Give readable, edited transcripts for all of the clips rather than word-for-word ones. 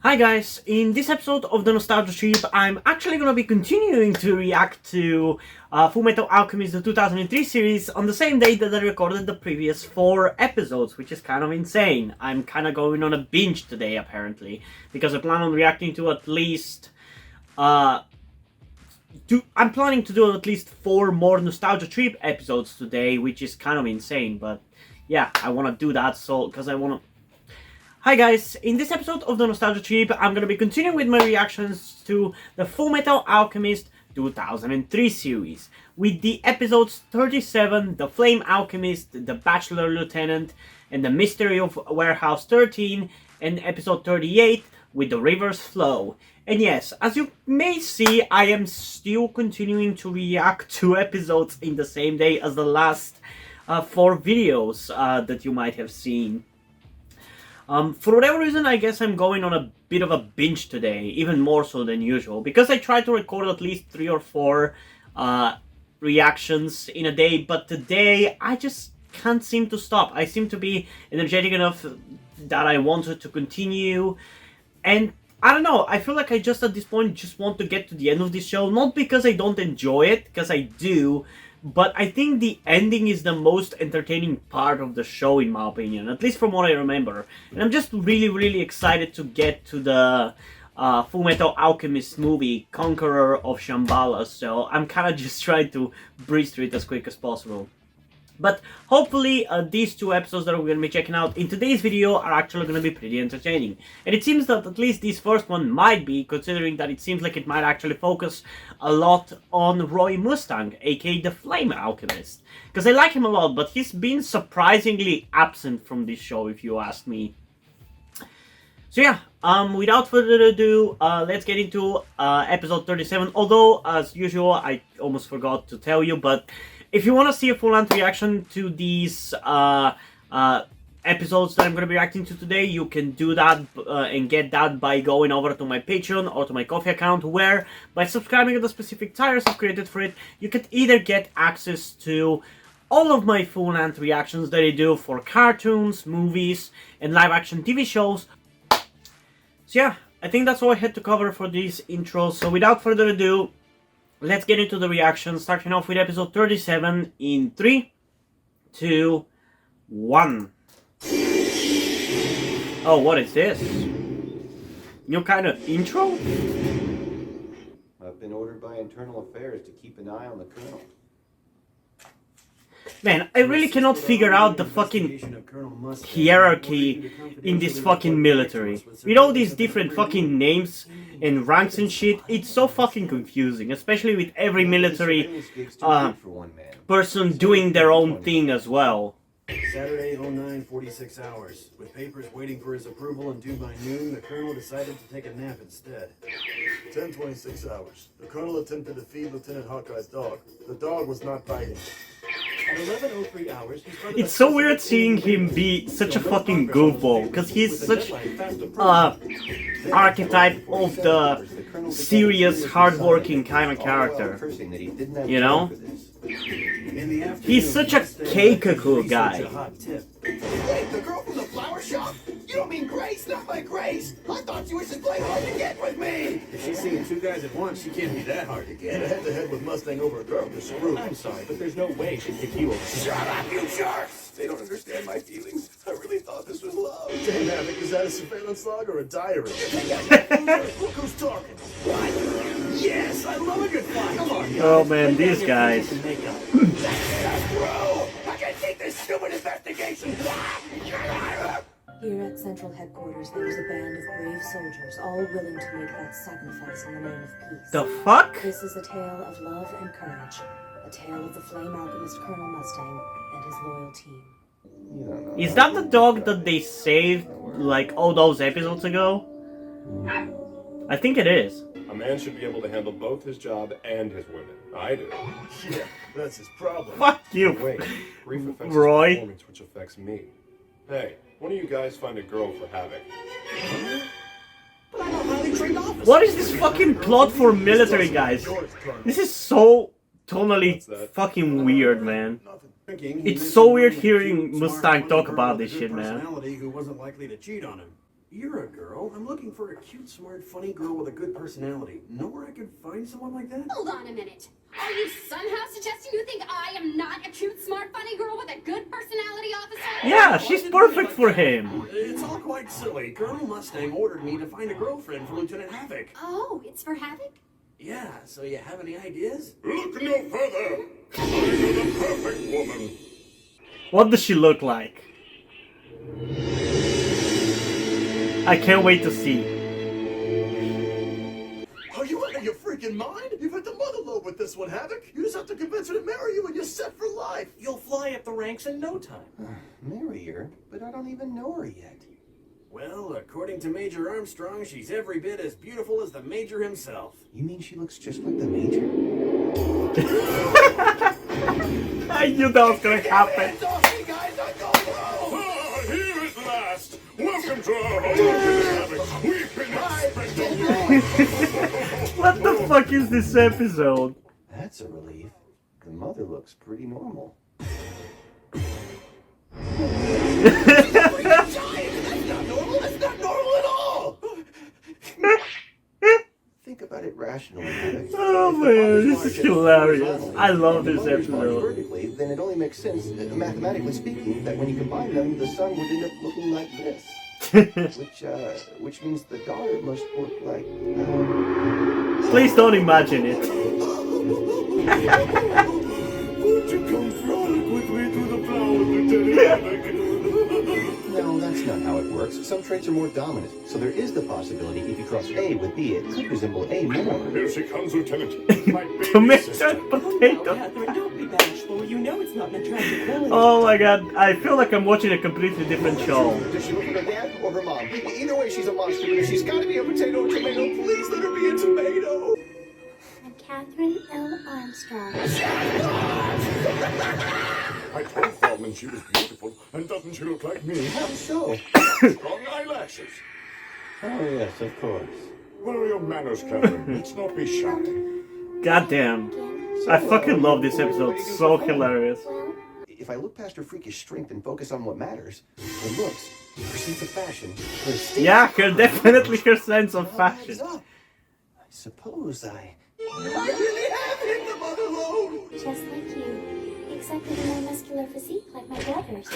Hi guys, in this episode of the Nostalgia Trip, I'm actually going to be continuing to react to Fullmetal Alchemist, the 2003 series, on the same day that I recorded the previous 4 episodes, which is kind of insane. I'm kind of going on a binge today, apparently, because I plan on reacting to at least... I'm planning to do at least 4 more Nostalgia Trip episodes today, which is kind of insane, but yeah, I want to do that, because I want to... Hi guys, in this episode of the Nostalgia Trip, I'm going to be continuing with my reactions to the Fullmetal Alchemist 2003 series, with the episodes 37, The Flame Alchemist, The Bachelor Lieutenant, and The Mystery of Warehouse 13, and episode 38, with The River's Flow. And yes, as you may see, I am still continuing to react to episodes in the same day as the last 4 videos that you might have seen. For whatever reason, I guess I'm going on a bit of a binge today, even more so than usual, because I try to record at least 3 or 4 reactions in a day, but today I just can't seem to stop. I seem to be energetic enough that I wanted to continue, and I don't know, I feel like I just at this point just want to get to the end of this show, not because I don't enjoy it, because I do, but I think the ending is the most entertaining part of the show, in my opinion, at least from what I remember. And I'm just really excited to get to the Fullmetal Alchemist movie, Conqueror of Shambhala, so I'm kind of just trying to breeze through it as quick as possible. But hopefully these 2 episodes that we're going to be checking out in today's video are actually going to be pretty entertaining. And it seems that at least this first one might be, considering that it seems like it might actually focus a lot on Roy Mustang, aka the Flame Alchemist. Because I like him a lot, but he's been surprisingly absent from this show, if you ask me. So yeah, without further ado, let's get into episode 37. Although, as usual, I almost forgot to tell you, but if you want to see a full-length reaction to these episodes that I'm going to be reacting to today, you can do that and get that by going over to my Patreon or to my Ko-fi account, where by subscribing to the specific tiers I've created for it, you can either get access to all of my full-length reactions that I do for cartoons, movies, and live-action TV shows. So yeah, I think that's all I had to cover for this intro, so without further ado, let's get into the reaction, starting off with episode 37 in 3, 2, 1. Oh, what is this? New kind of intro? I've been ordered by Internal Affairs to keep an eye on the Colonel. Man, I really cannot figure out the fucking hierarchy in this fucking military. With all these different fucking names and ranks and shit, it's so fucking confusing, especially with every military person doing their own thing as well. Saturday, 09, 46 hours. With papers waiting for his approval and due by noon, the Colonel decided to take a nap instead. 10:26 hours. The Colonel attempted to feed Lieutenant Hawkeye's dog. The dog was not biting. At 11:03 hours, he started It's so weird seeing him be such a fucking goofball, because he's such archetype of the serious, hardworking kind of character. You know? He's such a Keikaku guy. Wait, the girl from the flower shop? You don't mean Grace, not my Grace! I thought you were just playing hard to get with me! If she's seeing 2 guys at once, she can't be that hard to And get. a head-to-head with Mustang over a girl is screwed. I'm sorry, but there's no way she'd pick you over. Shut up, you jerks! They don't understand my feelings. I really thought this was love. Damn, Havoc, is that a surveillance log or a diary? Look who's talking. What? Yes, I love a good fight. Come on, guys. Oh man, these guys. That's it, bro! I can't take this stupid investigation! Here at Central Headquarters, there is a band of brave soldiers, all willing to make that sacrifice in the name of peace. The fuck? This is a tale of love and courage, a tale of the Flame Alchemist Colonel Mustang and his loyal team. Is that the dog that they saved, like, all those episodes ago? I think it is. A man should be able to handle both his job and his women. I do. Yeah, that's his problem. Fuck you, Wait, grief affects Roy. his performance, which affects me. Hey, one of you guys find a girl for Havoc. But I'm a highly trained officer. What is this fucking plot for military guys? This is so tonally fucking weird, man. It's so weird hearing Mustang talk about this shit, man. Who wasn't likely to cheat on him. You're a girl. I'm looking for a cute, smart, funny girl with a good personality. Know where I could find someone like that? Hold on a minute. Are you somehow suggesting you think I am not a cute, smart, funny girl with a good personality, officer? Yeah, she's perfect for him. It's all quite silly. Colonel Mustang ordered me to find a girlfriend for Lieutenant Havoc. Oh, it's for Havoc? Yeah, so you have any ideas? Look no further! I know the perfect woman! What does she look like? I can't wait to see. Are you out of your freaking mind? You've hit the mother load with this one, Havoc. You just have to convince her to marry you and you're set for life. You'll fly up the ranks in no time. Marry her? But I don't even know her yet. Well, according to Major Armstrong, she's every bit as beautiful as the Major himself. You mean she looks just like the Major? I knew that was gonna happen. Hey guys, I'm going home! Ah, here at last! Welcome to our home, Havoc! We've been expecting you! What the fuck is this episode? That's a relief. The mother looks pretty normal. That's not normal! That's not normal at all! Think about it rationally, Havoc. Oh man, this is hilarious. I love this episode. Vertically, then it only makes sense, mathematically speaking, that when you combine them, the sun would end up looking like this. Which means the daughter must look like. Please don't imagine it. Won't you come frolic with me through the flowers, Lieutenant Havoc? No, that's not how it works. Some traits are more dominant, so there is the possibility if you cross A with B, it could resemble A more. Here she comes, Lieutenant. My baby Tomato sister. and potato. Catherine, don't be bashful. You know it's not an attractive quality. Oh my god, I feel like I'm watching a completely different show. Does she look like her dad or her mom? Either way, she's a monster, but if she's got to be a potato or tomato, please let her be a tomato. I'm Catherine L. Armstrong. I told Feldman she was beautiful, and doesn't she look like me? How so? Strong eyelashes. Oh, yes, of course. Where are your manners, Catherine? Let's not be shy. Goddamn. I fucking love this episode. So hilarious. If I look past her freakish strength and focus on what matters, her looks, her sense of fashion, her state. Yeah, definitely her sense of all adds fashion. up. I suppose I really have hit the mother load! Just like you. Except with a more muscular physique like my brother's.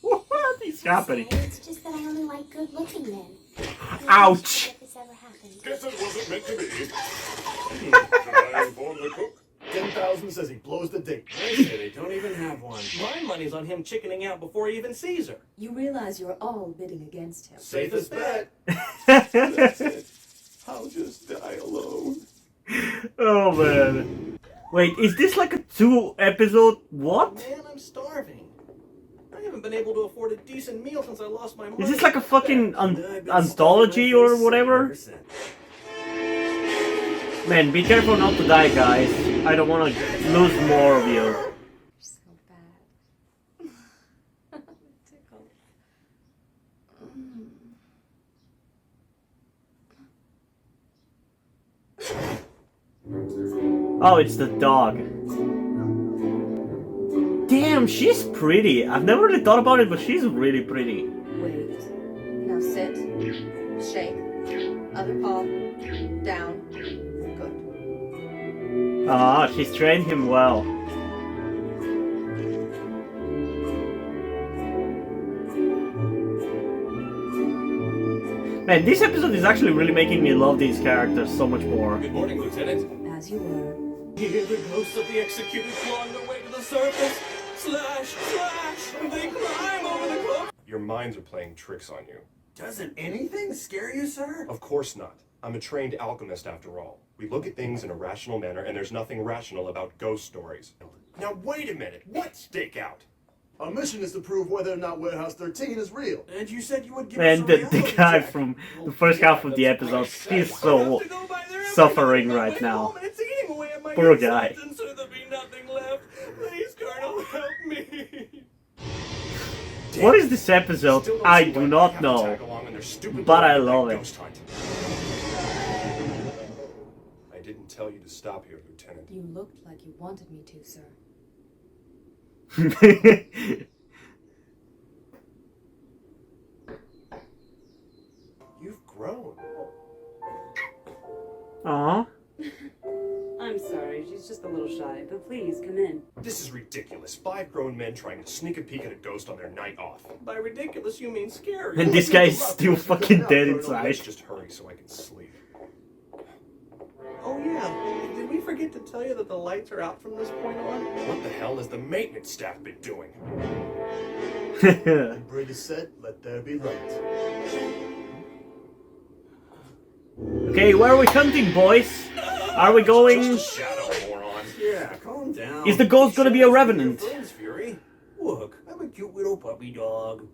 What is happening? It's just that I only like good-looking men. Ouch. If this ever happened. Guess it wasn't meant to be. Should I inform the cook? 10,000 says he blows the date. They say they don't even have one. My money's on him chickening out before he even sees her. You realize you're all bidding against him. Safest bet. That's it. I'll just die alone. Oh man. Wait, is this like a 2-episode what? Man, I'm starving. I haven't been able to afford a decent meal since I lost my money. Is this like a fucking I've been anthology stuffing or my face whatever? ever since. Man, be careful not to die, guys. I don't want to lose more of you. So bad. Tickle. Oh, it's the dog. Damn, she's pretty. I've never really thought about it, but she's really pretty. Wait. Now sit. Shake. Other paw. Down. Good. Ah, she's trained him well. Man, this episode is actually really making me love these characters so much more. Good morning, Lieutenant. As you were. Hear the ghosts of the executed clawing their way to the surface. Slash, slash, they climb over the cliff. Your minds are playing tricks on you. Doesn't anything scare you, sir? Of course not. I'm a trained alchemist after all. We look at things in a rational manner, and there's nothing rational about ghost stories. Now wait a minute. What stake out? Our mission is to prove whether or not Warehouse 13 is real. And you said you would give Man, us a the reality guy check. from the first half of the episode, he's so suffering right now. Poor guy. So there'll be nothing left. Please, Colonel, help me. What is this episode? Still don't I see do why not have to know. tag along in their stupid but I little love it. ghost hunt. I didn't tell you to stop here, Lieutenant. You looked like you wanted me to, sir. Aw. I'm sorry, she's just a little shy, but please come in. This is ridiculous. 5 grown men trying to sneak a peek at a ghost on their night off. By ridiculous, you mean scary. And this guy is still fucking dead inside. Let's just hurry so I can sleep. Oh yeah, did we forget to tell you that the lights are out from this point on? What the hell has the maintenance staff been doing? Brady said, let there be light. Okay, where are we hunting, boys? Are we going... Just a shadow, moron. Yeah, calm down. Is the ghost gonna be a revenant? Friends, Fury. Look, I'm a cute little puppy dog.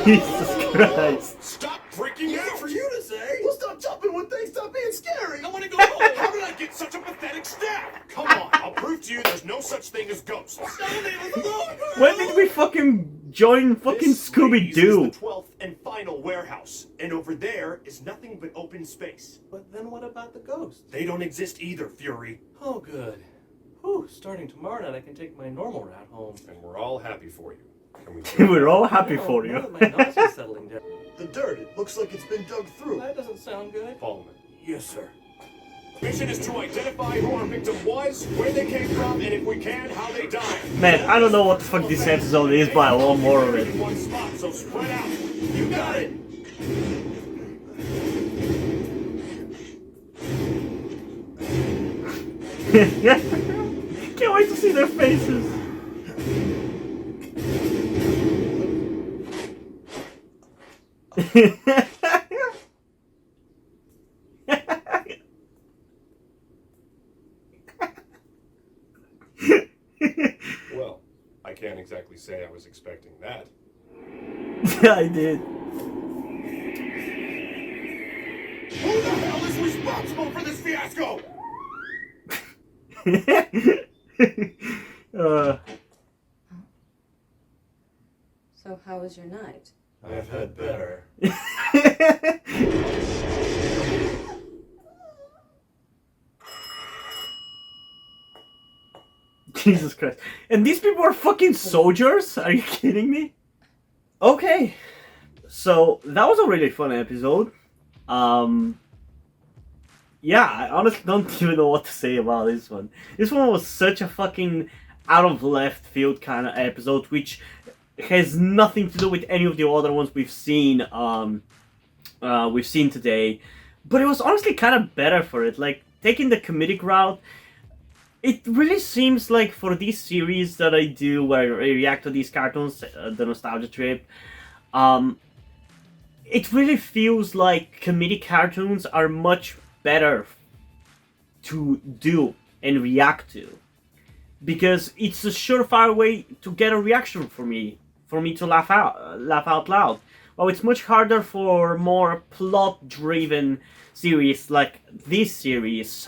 Jesus Christ. Stop freaking out! For you to say? Well, stop jumping when things stop being scary. I want to go home. How did I get such a pathetic staff? Come on, I'll prove to you there's no such thing as ghosts. When did we fucking join fucking This, ladies, Scooby-Doo? is the 12th and final warehouse, and over there is nothing but open space. But then what about the ghosts? They don't exist either, Fury. Oh, good. Whew, starting tomorrow night I can take my normal route home. And we're all happy for you. Can we We're all happy No, for now you. that my nausea's settling down. The dirt, it looks like it's been dug through. That doesn't sound good. Follow me. Yes, sir. Mission is to identify who our victim was, where they came from, and if we can, how they died. Man, I don't know what the fuck this episode is, but I want more of In it. one spot, so spread out. You got it. Can't wait to see their faces. Well, I can't exactly say I was expecting that. I did. Who the hell is responsible for this fiasco? So how was your night? I've had better. Jesus Christ. And these people are fucking soldiers? Are you kidding me? Okay. So, that was a really fun episode. Yeah, I honestly don't even know what to say about this one. This one was such a fucking out of left field kind of episode, which has nothing to do with any of the other ones we've seen today. But it was honestly kind of better for it. Like, taking the comedic route, it really seems like for this series that I do, where I react to these cartoons, the nostalgia trip, it really feels like comedic cartoons are much better to do and react to, because it's a surefire way to get a reaction for me to laugh out loud. Well, it's much harder for more plot-driven series like this series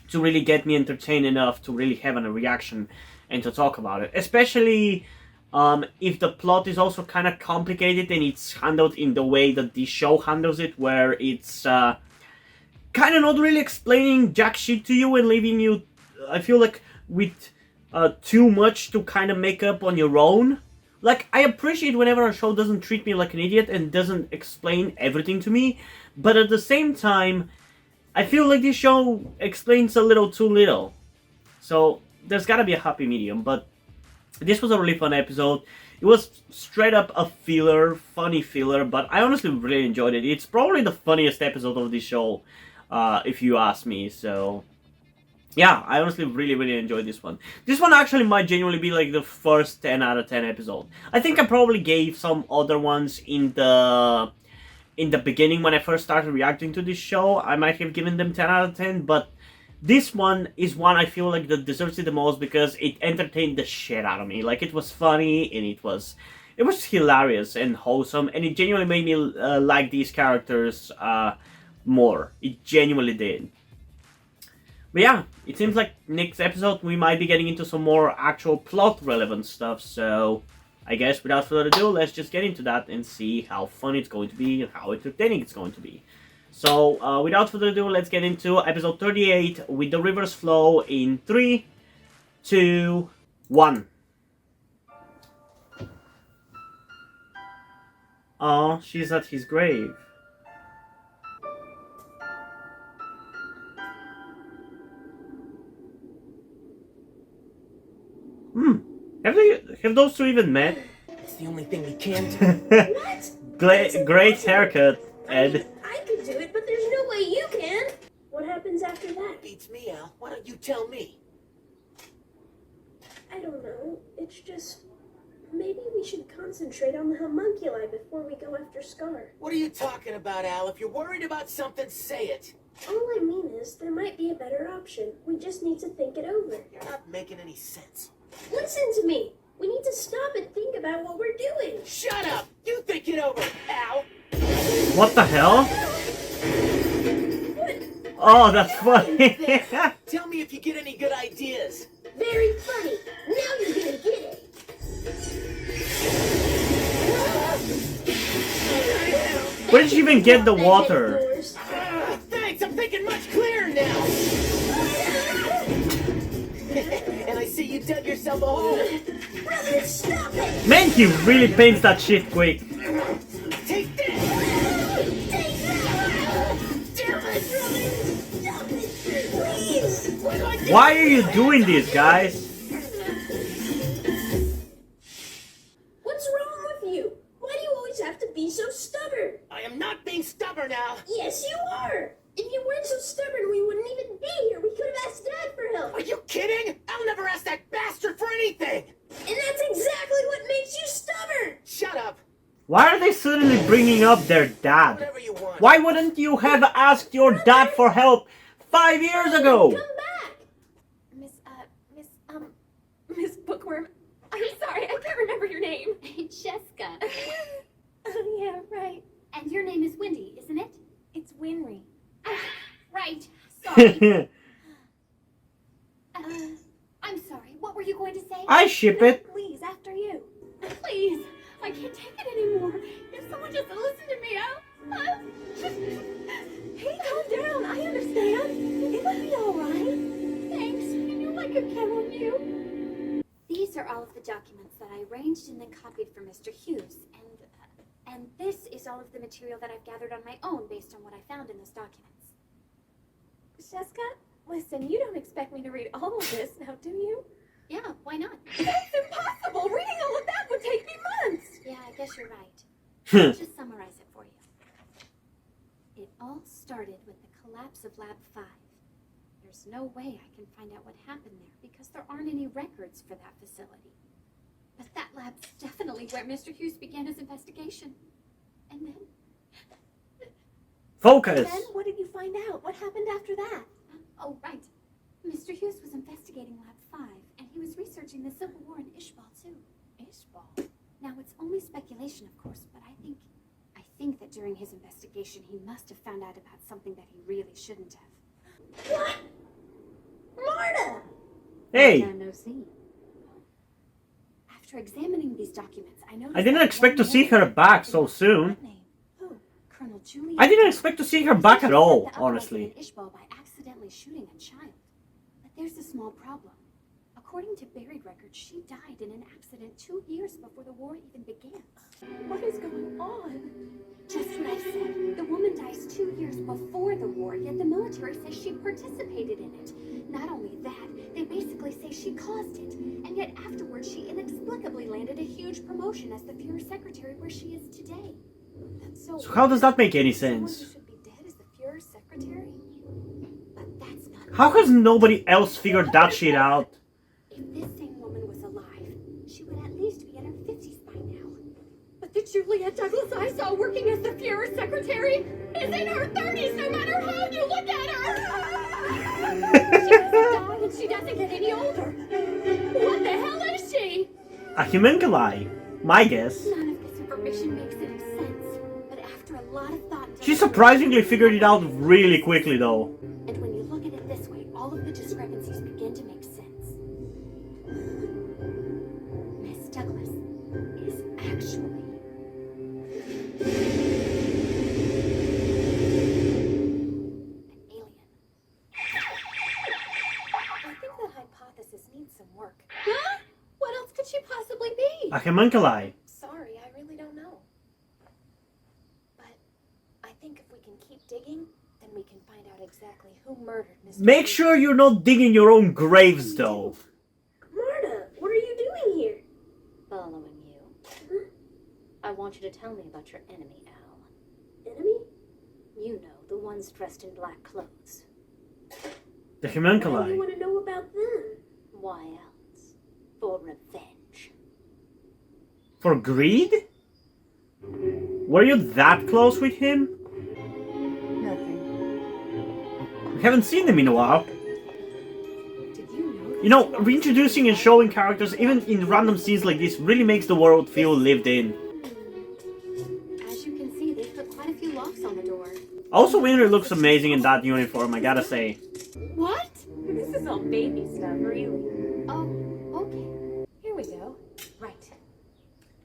to really get me entertained enough to really have a reaction and to talk about it. Especially if the plot is also kind of complicated and it's handled in the way that the show handles it, where it's kind of not really explaining jack shit to you and leaving you, I feel like, with too much to kind of make up on your own. Like, I appreciate whenever a show doesn't treat me like an idiot and doesn't explain everything to me, but at the same time, I feel like this show explains a little too little. So, there's gotta be a happy medium, but this was a really fun episode. It was straight up a filler, funny filler, but I honestly really enjoyed it. It's probably the funniest episode of this show, if you ask me, so... Yeah, I honestly really enjoyed this one. This one actually might genuinely be like the first 10 out of 10 episode. I think I probably gave some other ones in the beginning when I first started reacting to this show. I might have given them 10 out of 10, but this one is one I feel like that deserves it the most because it entertained the shit out of me. Like, it was funny and it was hilarious and wholesome, and it genuinely made me like these characters more. It genuinely did. But yeah, it seems like next episode we might be getting into some more actual plot relevant stuff, so I guess without further ado, let's just get into that and see how fun it's going to be and how entertaining it's going to be. So without further ado, let's get into episode 38 with the reverse flow in 3, 2, 1. Oh, she's at his grave. Have those two even met? It's the only thing we can do. What? Great haircut, Ed. I could do it, but there's no way you can. What happens after that? Beats me, Al. Why don't you tell me? I don't know. It's just... Maybe we should concentrate on the homunculi before we go after Scar. What are you talking about, Al? If you're worried about something, say it. All I mean is, there might be a better option. We just need to think it over. You're not making any sense. Listen to me! We need to stop and think about what we're doing. Shut up! You think it over, Al! What the hell? Oh, that's funny. Tell me if you get any good ideas. Very funny. Now you're gonna get it. Where did she even get the water? Thanks, I'm thinking much clearer now. And I see you dug yourself a hole. Brother, stop it! Man, he really paints that shit quick. Take this! Take that! Damn it, brother! Stop it, please! Why are you doing this, guys? What's wrong with you? Why do you always have to be so stubborn? I am not being stubborn, Al. Yes, you are! If you weren't so stubborn, we wouldn't even be here. We could have asked Dad for help. Are you kidding? I'll never ask that bastard for anything. And that's exactly what makes you stubborn! Shut up. Why are they suddenly bringing up their dad? Whatever you want. Why wouldn't you have asked your dad for help 5 years ago? Come back! Miss Bookworm. I'm sorry, I can't remember your name. Jessica. Oh, yeah, right. And your name is Wendy, isn't it? It's Winry. Right. Sorry. I'm sorry. What were you going to say? I ship it. Please, after you. Please. I can't take it anymore. If someone just listen to me, I'll Hey, calm down. I understand. It'll be all right. Thanks. I knew I could count on you. These are all of the documents that I arranged and then copied for Mr. Hughes, and this is all of the material that I've gathered on my own based on what I found in those documents. Jessica, listen, you don't expect me to read all of this now, do you? Yeah, why not? That's impossible. Reading all of that would take me months. Yeah, I guess you're right. I'll just summarize it for you. It all started with the collapse of Lab 5. There's no way I can find out what happened there because there aren't any records for that facility. But that lab's definitely where Mr. Hughes began his investigation. And then... Focus. Then, what did you find out? What happened after that? Oh, right. Mr. Hughes was investigating Lab 5, and he was researching the Civil War in Ishbal, too. Ishbal? Now, it's only speculation, of course, but I think that during his investigation, he must have found out about something that he really shouldn't have. What? Marta! Hey. Long time no see. After examining these documents, I noticed I didn't that expect to one see name- her back so soon. What name? Who? Colonel Julia. I didn't expect to see her back at all, honestly. In Ishbal by accidentally shooting a child. But there's a small problem. According to buried records, she died in an accident 2 years before the war even began. What is going on? Just what I said. The woman dies 2 years before the war, yet the military says she participated in it. Not only that, they basically say she caused it. And yet afterwards, she inexplicably landed a huge promotion as the Fuhrer secretary where she is today. That's so So how does that make any Someone who sense? should be dead is the Fuhrer secretary? But that's not How has nobody else figured that shit out? If this same woman was alive, she would at least be in her 50s by now. But the Juliet Douglas I saw working as the Fuhrer secretary is in her 30s no matter how you look at her! She doesn't die and she doesn't get any older. What the hell is she? A homunculi, my guess. None of this information makes any sense. But after a lot of thought... She surprisingly figured it out really quickly, though. And when you look at it this way, all of the discrepancies begin to make sense. Miss Douglas is actually... an alien. I think that hypothesis needs some work. Huh? What else could she possibly be? A homunculi. Sorry, I really don't know. Who murdered Mr. Make sure you're not digging your own graves, though. Marta, what are you doing here? Following you. I want you to tell me about your enemy, Al. Enemy? You know, the ones dressed in black clothes. The Why do you homunculi. want to know about them? Why else? For revenge. For greed? Were you that close with him? Nothing. We haven't seen him in a while. Did you know? You know, reintroducing and showing characters, even in random scenes like this, really makes the world feel lived in. As you can see, they've put quite a few locks on the door. Also, Winry looks amazing in that uniform, I gotta say. What? This is all baby stuff, really. Oh, okay. Here we go. Right.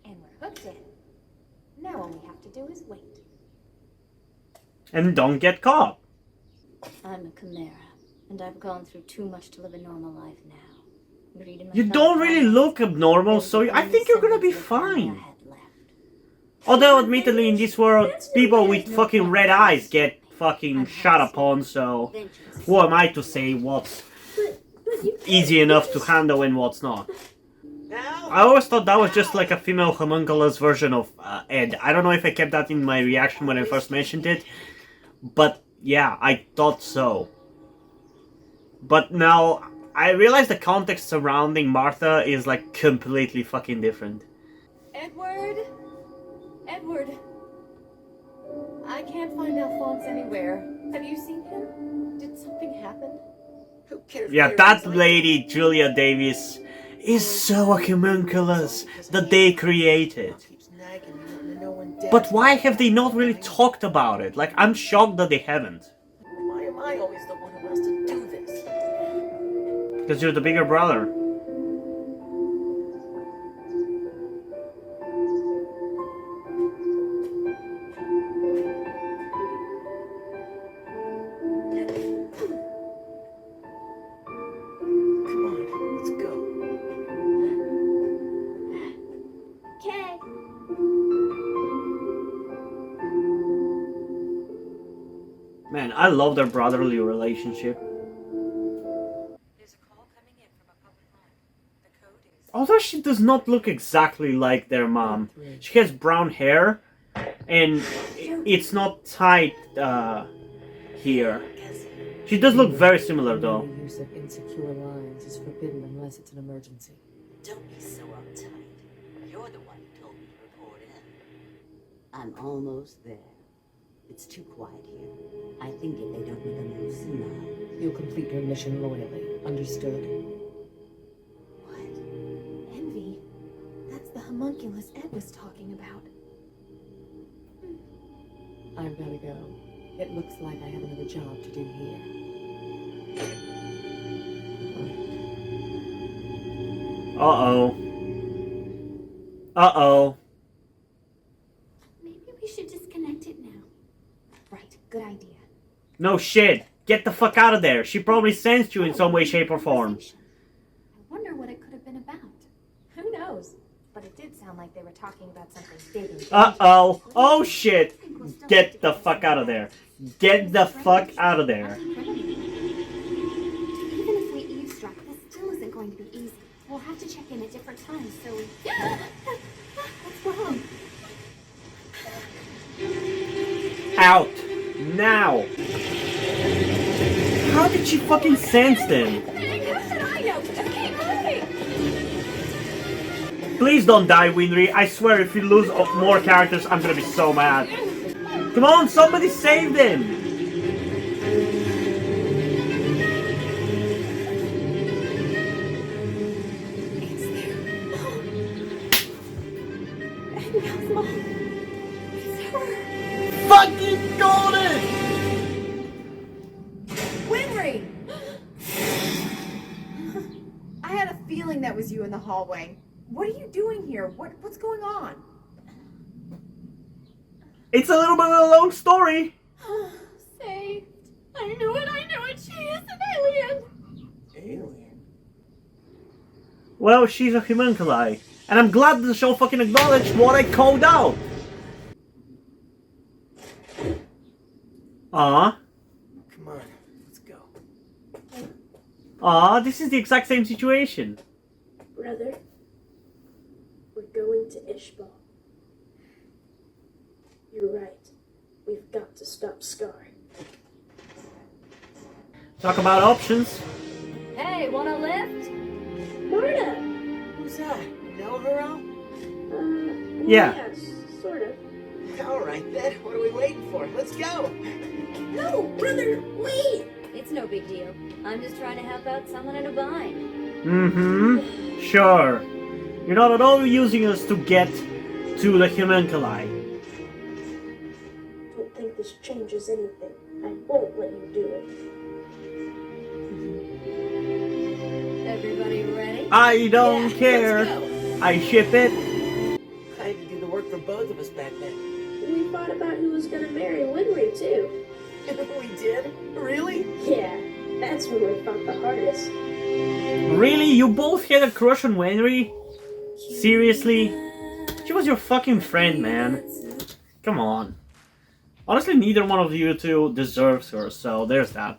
And we're hooked in. Now all we have to do is wait. And don't get caught. I'm a chimera, and I've gone through too much to live a normal life now. Greed in my You don't really look abnormal, so I think you're gonna be fine. Although, admittedly, in this world, people with fucking red eyes get fucking shot upon, so who am I to say what's easy enough to handle and what's not? I always thought that was just like a female homunculus version of Ed. I don't know if I kept that in my reaction when I first mentioned it, but yeah, I thought so. But now, I realize the context surrounding Martha is like completely fucking different. Edward? Edward? I can't find Alphonse anywhere. Have you seen him? Did something happen? Who cares? Yeah, where that he's lady, Julia Davis, is so a homunculus that they created. Keeps nagging me, wanting to know when Dad's But why coming. have they not really talked about it? Like, I'm shocked that they haven't. Why am I always the one who has to do this? Because you're the bigger brother. Come on, let's go. Okay. Man, I love their brotherly relationship. There's a call coming in from a public line. The code is... Although she does not look exactly like their mom. She has brown hair, and it's not tight here. She does look very similar though. The use of insecure lines is forbidden unless it's an emergency. Don't be so uptight. You're the one who told me to report in. I'm almost there. It's too quiet here. I think if they don't make a move soon, You'll complete your mission loyally. Understood? what? Envy? That's the homunculus Ed was talking about. I've gotta go. It looks like I have another job to do here. Uh-oh. Uh-oh. Maybe we should disconnect it now. Right, good idea. No shit. Get the fuck out of there. She probably sensed you in some way, shape, or form. I wonder what it could have been about. Who knows? But it did sound like they were talking about something big and dangerous. Uh-oh. Oh shit. Get the fuck out of there. Get the fuck out of there. Even if we eavesdrop, this still isn't going to be easy. We'll have to check in at different times, so we... What's wrong? Out. Now. How did she fucking sense them? I know! Just keep moving! Please don't die, Winry. I swear if we lose more characters, I'm gonna be so mad. Come on, somebody save them! It's there. Annabelle's mom. It's her. Fucking got it! Winry! I had a feeling that was you in the hallway. What are you doing here? What's going on? It's a little bit of a long story. Saved. I knew it. She is an alien. Alien? Well, she's a homunculi. And I'm glad the show fucking acknowledged what I called out. Come on, let's go. Aw, this is the exact same situation. Brother, we're going to Ishbal. You're right. We've got to stop Scar. Talk about options. Hey, want a lift? Marta! Who's that? Know her all? Yeah. Sort of. Alright then, what are we waiting for? Let's go! No, brother, wait! It's no big deal. I'm just trying to help out someone in a bind. Mm-hmm. Sure. You're not at all using us to get to the homunculi. Don't think this changes anything. I won't let you do it. Everybody ready? I don't Yeah, care. let's go. I ship it. I had to do the work for both of us back then. We fought about who was gonna marry Winry, too. We did? Really? Yeah, that's when we fought the hardest. Really? You both had a crush on Wenry? Seriously? She was your fucking friend, man. Come on. Honestly, neither one of you two deserves her, so there's that.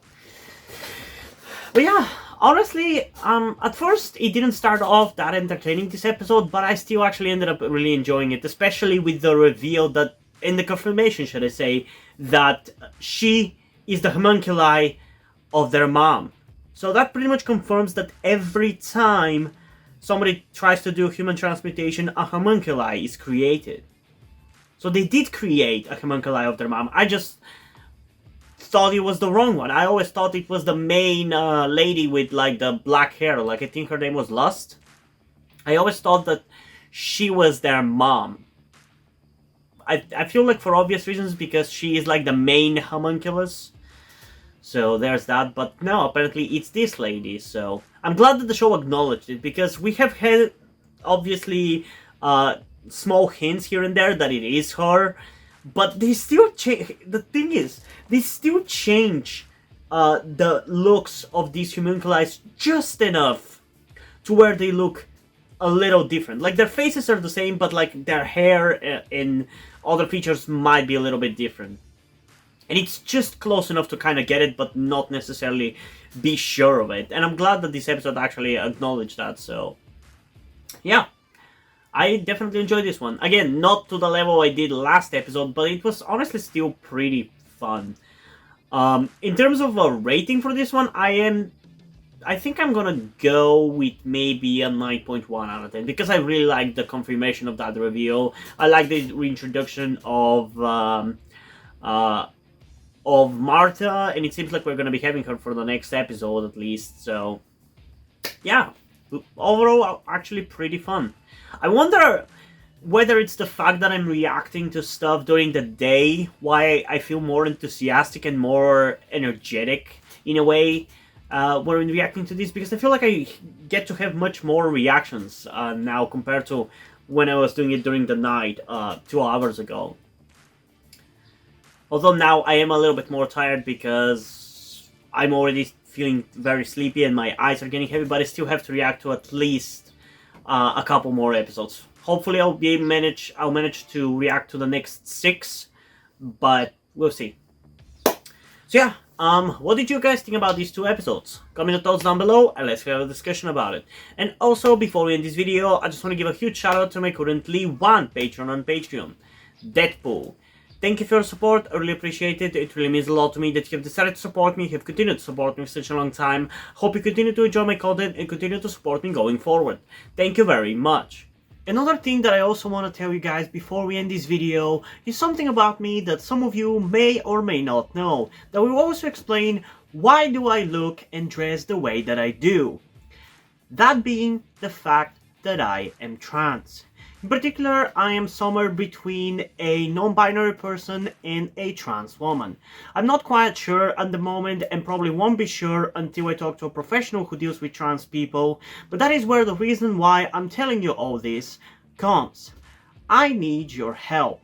But yeah, honestly, at first it didn't start off that entertaining, this episode, but I still actually ended up really enjoying it, especially with the reveal that, in the confirmation, should I say, that she is the homunculi of their mom. So that pretty much confirms that every time somebody tries to do human transmutation, a homunculi is created. So they did create a homunculi of their mom. I just thought it was the wrong one. I always thought it was the main lady with like the black hair. Like I think her name was Lust. I always thought that she was their mom. I feel like for obvious reasons, because she is like the main homunculus. So there's that, but no, apparently it's this lady, so I'm glad that the show acknowledged it, because we have had, obviously, small hints here and there that it is her, but they still change, the thing is, they still change the looks of these homunculi just enough to where they look a little different. Like, their faces are the same, but like, their hair and other features might be a little bit different. And it's just close enough to kind of get it, but not necessarily be sure of it. And I'm glad that this episode actually acknowledged that, so... yeah. I definitely enjoyed this one. Again, not to the level I did last episode, but it was honestly still pretty fun. In terms of a rating for this one, I think I'm gonna go with maybe a 9.1 out of 10, because I really like the confirmation of that reveal. I like the reintroduction of Marta, and it seems like we're going to be having her for the next episode at least, so yeah, overall actually pretty fun. I wonder whether it's the fact that I'm reacting to stuff during the day, why I feel more enthusiastic and more energetic in a way when I'm reacting to this, because I feel like I get to have much more reactions now compared to when I was doing it during the night 2 hours ago. Although now I am a little bit more tired because I'm already feeling very sleepy and my eyes are getting heavy, but I still have to react to at least a couple more episodes. Hopefully I'll manage to react to the next 6, but we'll see. So yeah, what did you guys think about these 2 episodes? Comment your thoughts down below and let's have a discussion about it. And also, before we end this video, I just want to give a huge shout out to my currently 1 patron on Patreon, Deadpool. Thank you for your support, I really appreciate it. It really means a lot to me that you have decided to support me, you have continued to support me for such a long time. Hope you continue to enjoy my content and continue to support me going forward. Thank you very much. Another thing that I also want to tell you guys before we end this video is something about me that some of you may or may not know, that will also explain why do I look and dress the way that I do. That being the fact that I am trans. In particular, I am somewhere between a non-binary person and a trans woman. I'm not quite sure at the moment and probably won't be sure until I talk to a professional who deals with trans people, but that is where the reason why I'm telling you all this comes. I need your help.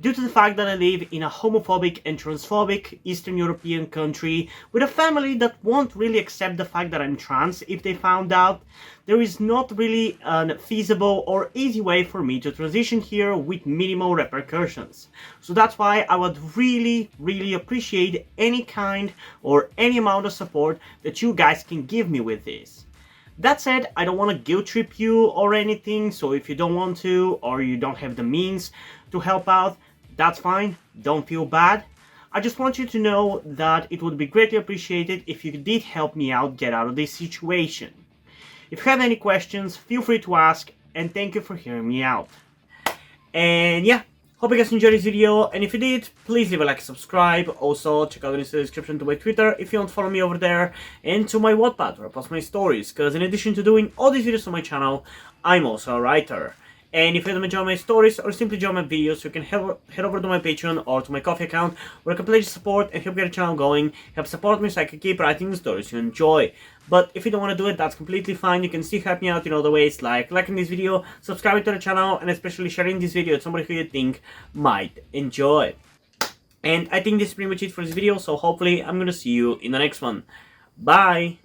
due to the fact that I live in a homophobic and transphobic Eastern European country with a family that won't really accept the fact that I'm trans if they found out, there is not really a feasible or easy way for me to transition here with minimal repercussions. So that's why I would really appreciate any kind or any amount of support that you guys can give me with this. That said, I don't want to guilt trip you or anything, so if you don't want to or you don't have the means to help out, that's fine, don't feel bad. I just want you to know that it would be greatly appreciated if you did help me out get out of this situation. If you have any questions, feel free to ask, and thank you for hearing me out. And yeah, hope you guys enjoyed this video, and if you did, please leave a like and subscribe. Also, check out the link in the description to my Twitter if you want to follow me over there, and to my Wattpad where I post my stories, because in addition to doing all these videos on my channel, I'm also a writer. And if you don't enjoy my stories or simply enjoy my videos, you can head over to my Patreon or to my Ko-fi account where I can pledge support and help get the channel going, help support me so I can keep writing the stories you enjoy. But if you don't want to do it, that's completely fine. You can still help me out in other ways, like liking this video, subscribing to the channel, and especially sharing this video with somebody who you think might enjoy. And I think this is pretty much it for this video, so hopefully I'm gonna see you in the next one. Bye!